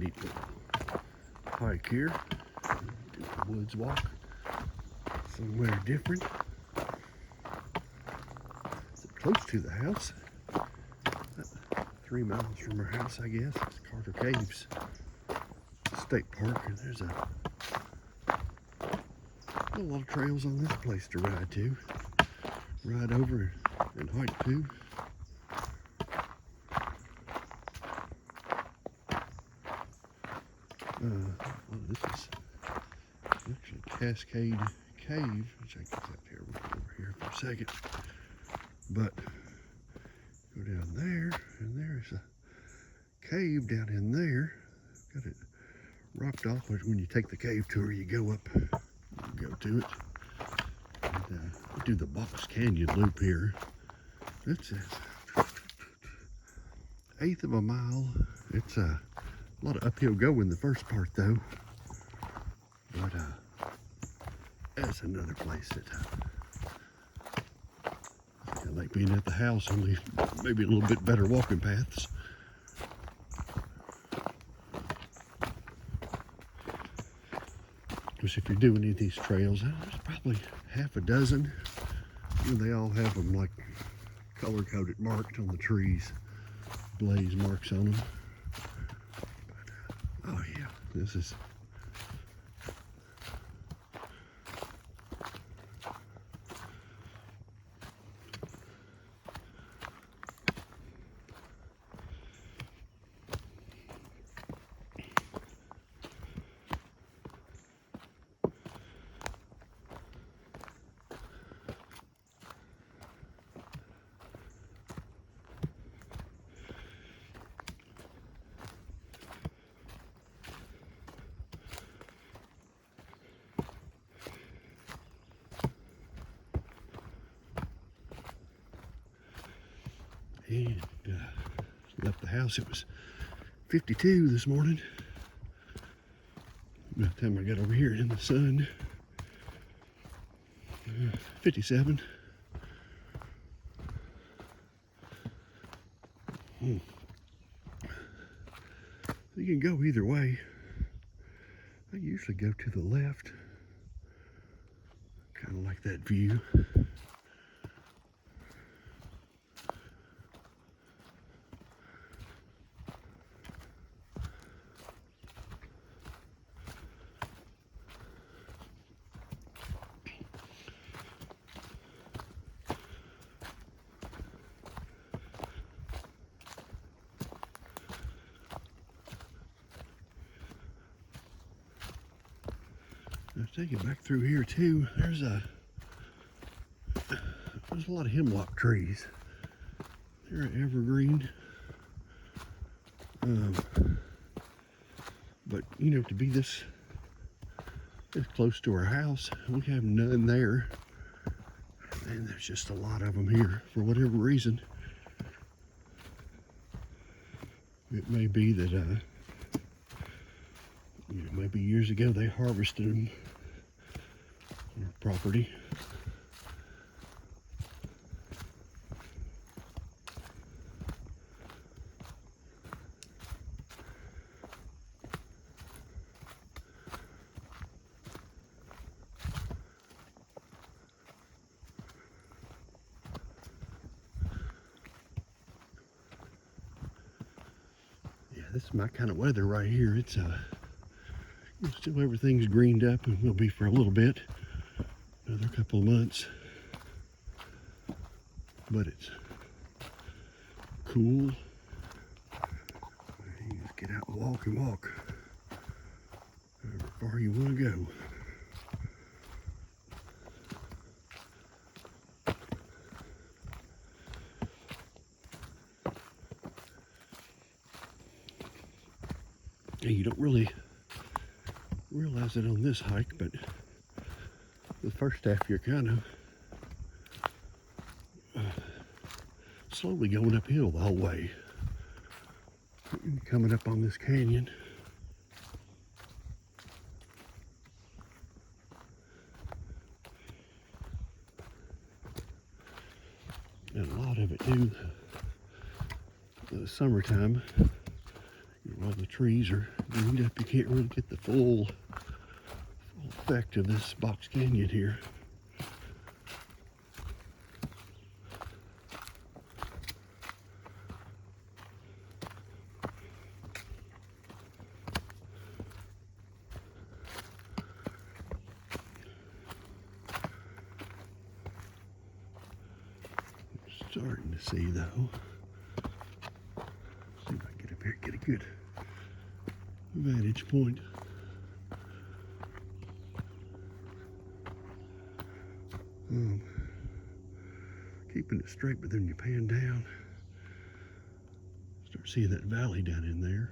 neat little hike here. Do the woods walk somewhere different. Close to the house. 3 miles from our house, I guess. It's Carter Caves State Park, and there's a lot of trails on this place to ride to. Ride over and hike to. Well, this is actually Cascade Cave, which I guess up here. We'll go over here for a second. But go down there, and there's a cave down in there. Got it rocked off. When you take the cave tour, you go up, you go to it. And we do the Box Canyon loop here. It's an eighth of a mile. It's a lot of uphill going the first part though. But that's another place that I like being at the house, only maybe a little bit better walking paths. Because if you're doing any of these trails, there's probably half a dozen. And they all have them like color-coded marked on the trees. Blaze marks on them. But, oh yeah, this is... And left the house, it was 52 this morning. By the time I got over here in the sun, 57. You can go either way. I usually go to the left. Kind of like that view. I'll take it back through here too. There's a lot of hemlock trees. They're evergreen. But you know, to be this close to our house, we have none there. And there's just a lot of them here for whatever reason. It may be that you know, maybe years ago they harvested them on our property. Yeah, this is my kind of weather right here. It's still everything's greened up and will be for a little bit, another couple of months, but it's cool. You just get out and walk however far you want to go. And you don't really realize it on this hike, but the first half you're kind of slowly going uphill the whole way. And coming up on this canyon. And a lot of it too, the summertime, All the trees are greened up. You can't really get the full effect of this box canyon here. Starting to see though. See if I can get up here, get a good vantage point. Keeping it straight, but then you pan down, start seeing that valley down in there.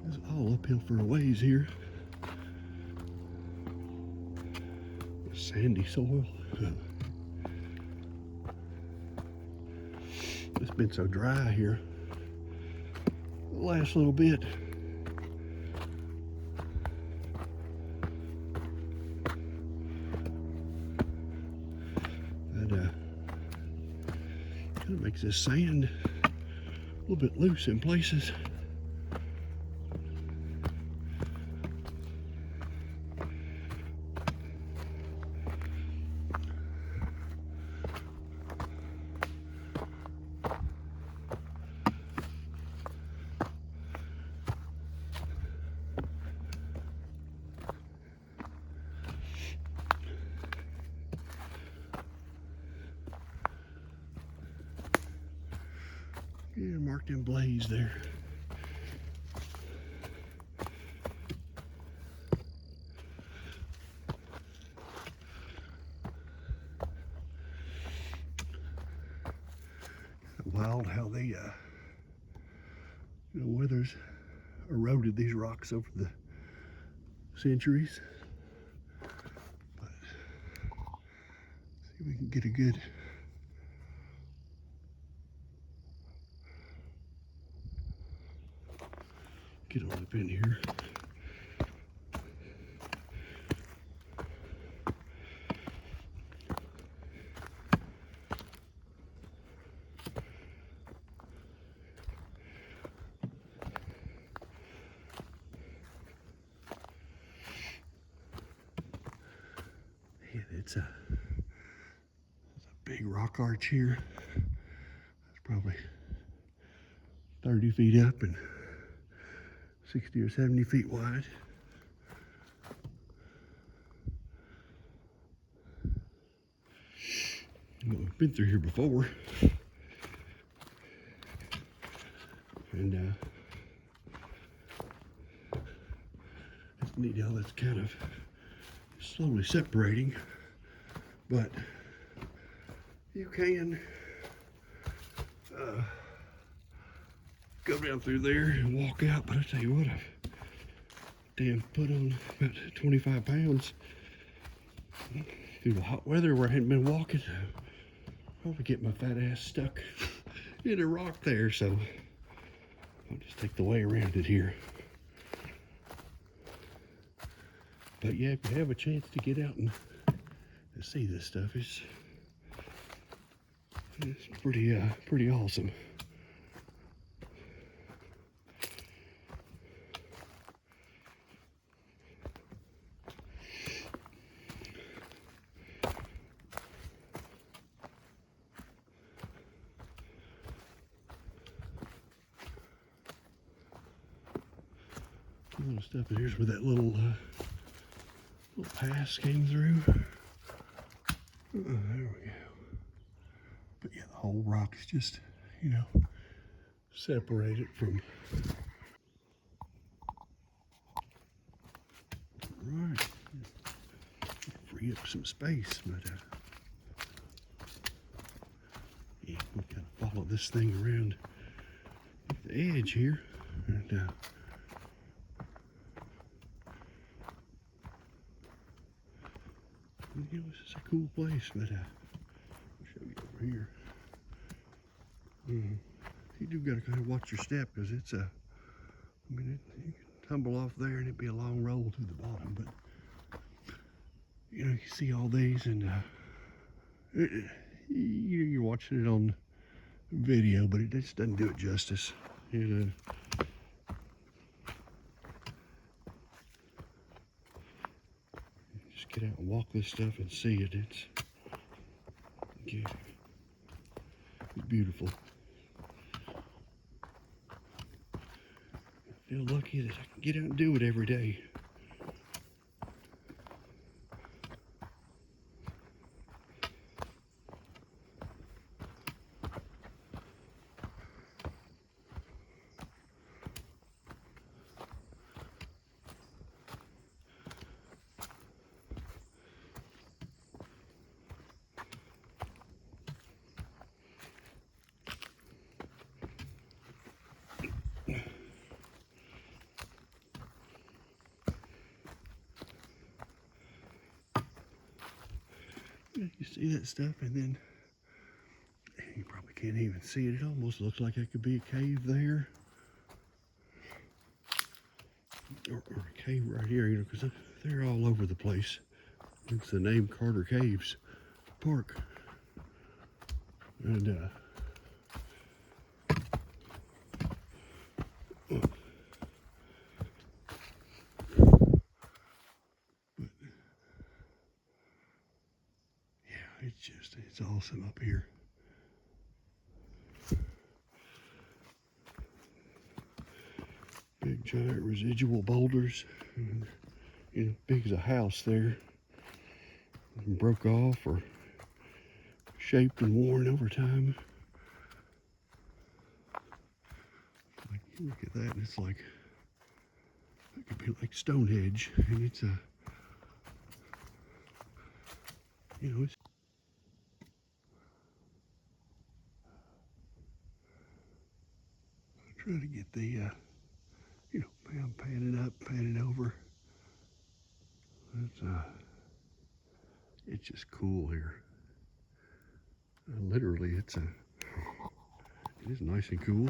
It's all uphill for a ways here. Sandy soil. It's been so dry here the last little bit. That kind of makes this sand a little bit loose in places. Yeah, marked in blaze there. Wild how they, weather's eroded these rocks over the centuries. But see if we can get a good get on up in here. It's a big rock arch here. It's probably 30 feet up and 60 or 70 feet wide. We've been through here before. And it's neat how that's kind of slowly separating. But you can go down through there and walk out. But I tell you what, I've put on about 25 pounds through the hot weather where I hadn't been walking. Probably get my fat ass stuck in a rock there, so I'll just take the way around it here. But yeah, if you have a chance to get out and see this stuff, it's pretty awesome. Little stuff, and here's where that little pass came through. There we go. But yeah, the whole rock is just, separated from. Right. Free up some space, but yeah, we kind of follow this thing around the edge here, and this is a cool place, but I'll show you over here. You do got to kind of watch your step, because it's you can tumble off there and it'd be a long roll to the bottom. But you know, you see all these, and you're watching it on video, but it just doesn't do it justice. Just get out and walk this stuff and see it. It's beautiful. I feel lucky that I can get out and do it every day. You see that stuff, and then you probably can't even see it. It almost looks like it could be a cave there, or a cave right here, you know, because they're all over the place. It's the name Carter Caves Park, and it's awesome up here. Big giant residual boulders, and, you know, big as a house there. Broke off or shaped and worn over time. Like, look at that, and it's like, it could be like Stonehenge, and it's a, you know, it's trying to get the, you know, I'm panning up, panning over. It's just cool here. Literally, it is nice and cool,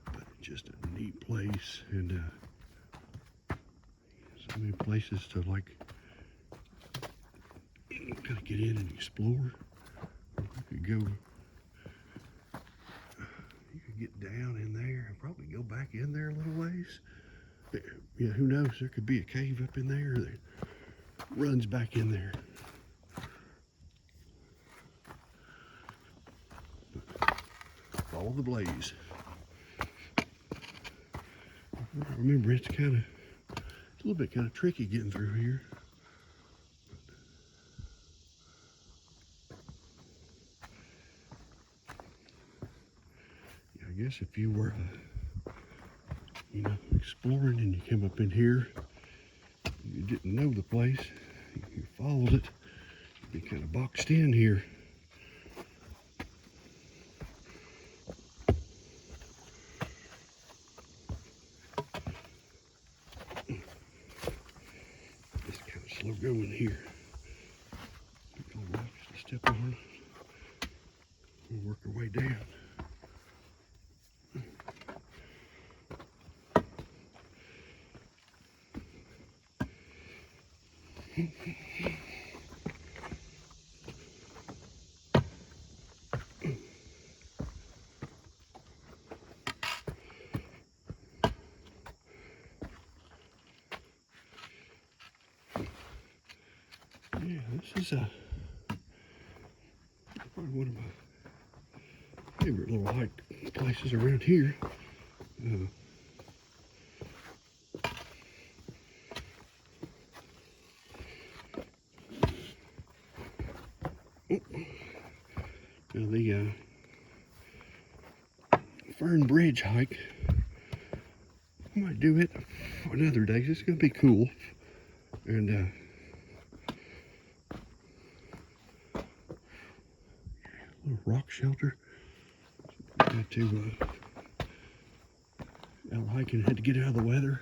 but it's just a neat place, and so many places to like kind of get in and explore. You could go. Get down in there and probably go back in there a little ways. Yeah, who knows? There could be a cave up in there that runs back in there. Follow the blaze. Remember, it's a little bit kind of tricky getting through here. I guess if you were, you know, exploring and you came up in here, you didn't know the place, you followed it, you'd be kind of boxed in here. Just kind of slow going here. Big old rocks to step on. We'll work our way down. Yeah, this is probably one of my favorite little hike places around here. Now the Fern Bridge hike, I might do it another day. It's gonna be cool, and little rock shelter. Had to out hiking, had to get out of the weather.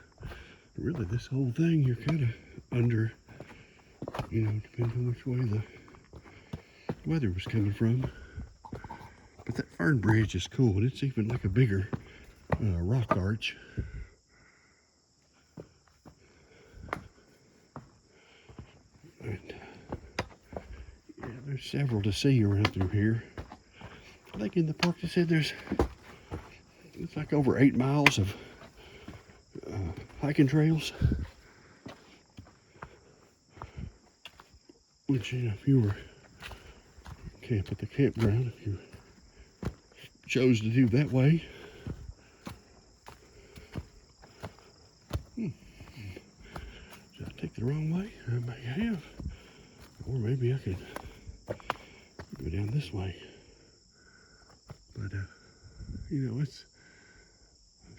Really, this whole thing you're kind of under, you know, depending on which way the weather was coming from. But that Fern Bridge is cool, and it's even like a bigger rock arch. There's several to see around through here. I think in the park they said it's like over 8 miles of hiking trails. Which, you know, if you were camp at the campground, if you chose to do that way. Did I take the wrong way? I may have. Or maybe I could go down this way. But, you know, it's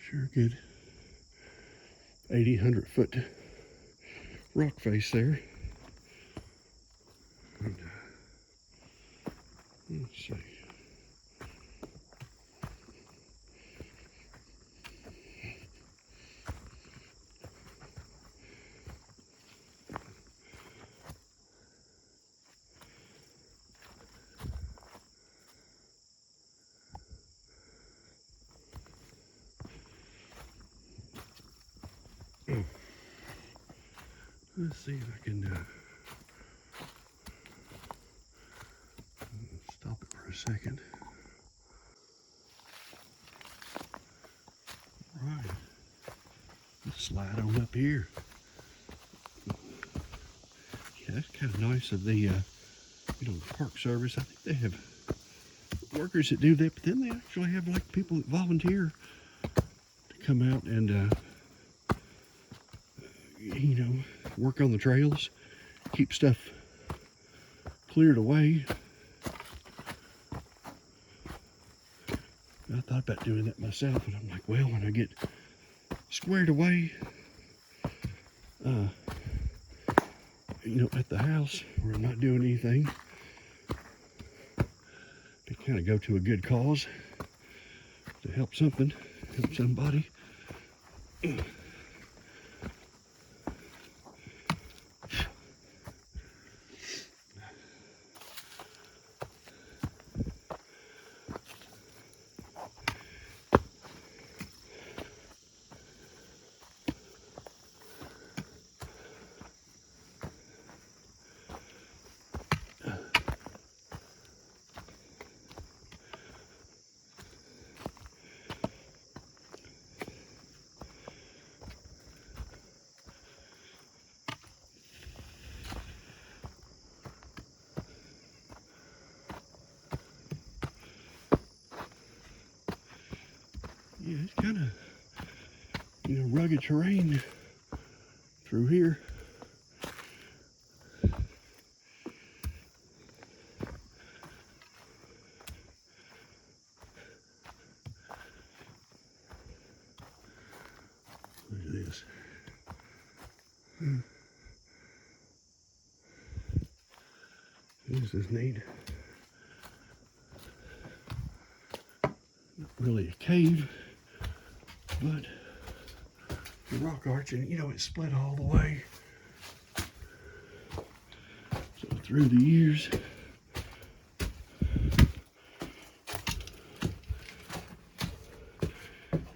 sure good 80, 100-foot rock face there. And, let's see. Let's see if I can stop it for a second. All right, let's slide on up here. Yeah, that's kind of nice of the, you know, the Park Service. I think they have workers that do that, but then they actually have like people that volunteer to come out and, you know, work on the trails, keep stuff cleared away. I thought about doing that myself, and I'm like, well, when I get squared away, you know, at the house where I'm not doing anything, to kind of go to a good cause, to help something, help somebody. Yeah, it's kind of, you know, rugged terrain through here. Look at this. This is neat. Not really a cave, but the rock arch, and you know, it's split all the way. So through the years,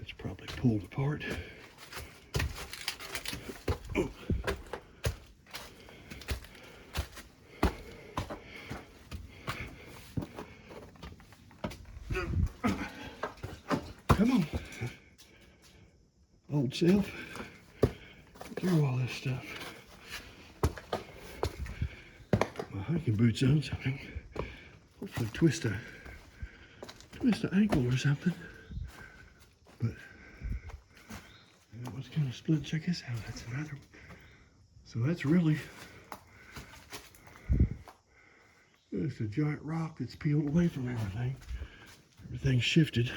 it's probably pulled apart. Come on, old self, through all this stuff. Put my hiking boots on so I can hopefully twist an ankle or something. But that was kind of split. Check this out. That's another one. So that's really, it's a giant rock that's peeled away from everything. Everything's shifted.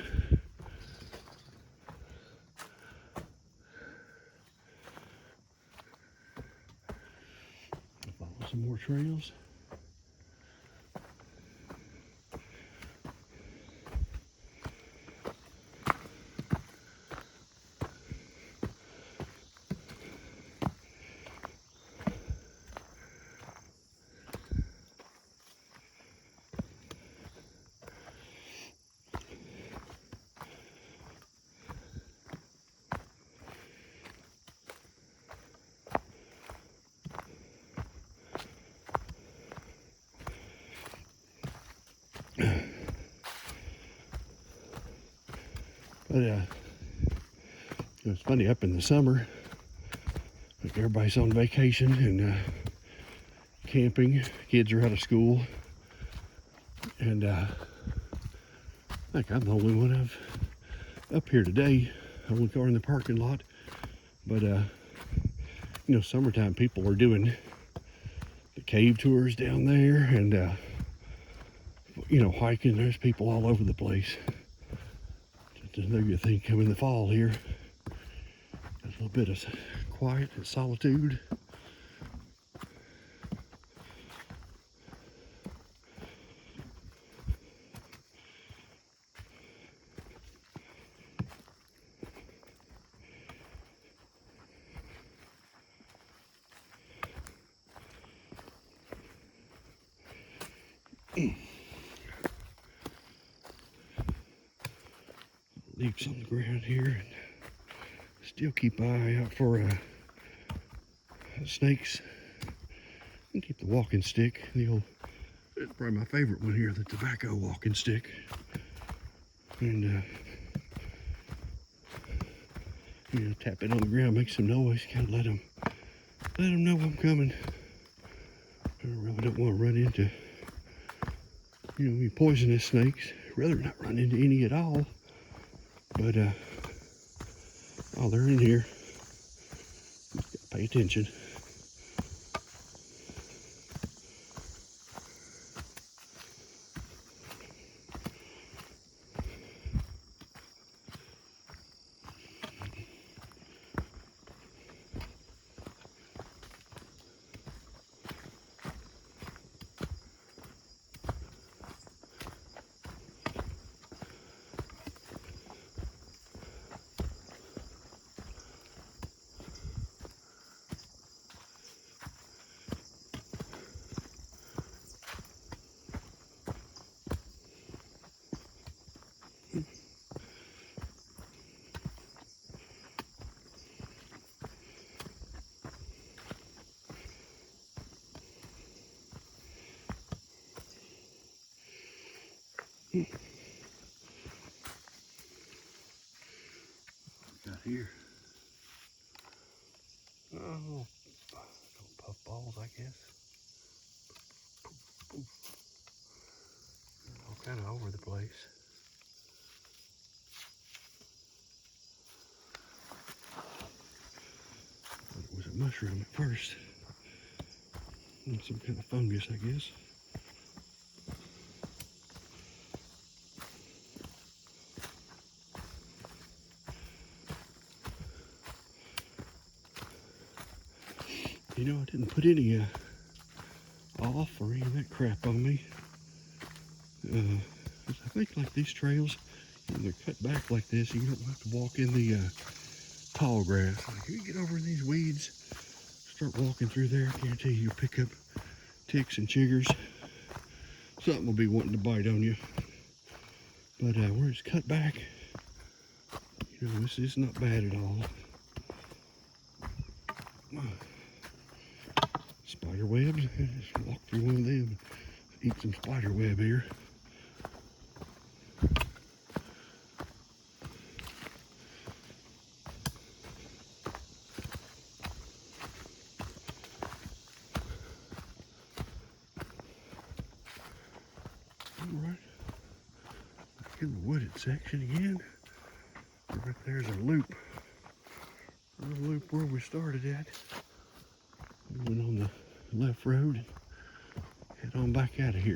Follow some more trails. But it's funny, up in the summer, like everybody's on vacation and camping, kids are out of school, and I think I'm the only one up here today. Only car in the parking lot, but summertime people are doing the cave tours down there, and hiking. There's people all over the place. Just another thing coming the fall here. A little bit of quiet and solitude. Leaves on the ground here, and still keep an eye out for snakes. And keep the walking stick. It's probably my favorite one here, the tobacco walking stick. And tap it on the ground, make some noise, kind of let them know I'm coming. I really don't want to run into any poisonous snakes. I'd rather not run into any at all. But they're in here. Gotta pay attention. Got here. Oh, puffballs, I guess. All kind of over the place. Thought it was a mushroom at first. And some kind of fungus, I guess. I didn't put any off or any of that crap on me. I think like these trails, they're cut back like this. You don't have to walk in the tall grass. Like you get over in these weeds, start walking through there, I guarantee you'll pick up ticks and chiggers. Something will be wanting to bite on you. But where it's cut back, this is not bad at all. Spider webs, just walk through one of them, eat some spider web here. Alright, back in the wooded section again. Right there's a loop. A loop where we started at. We went on the left road, head on back out of here.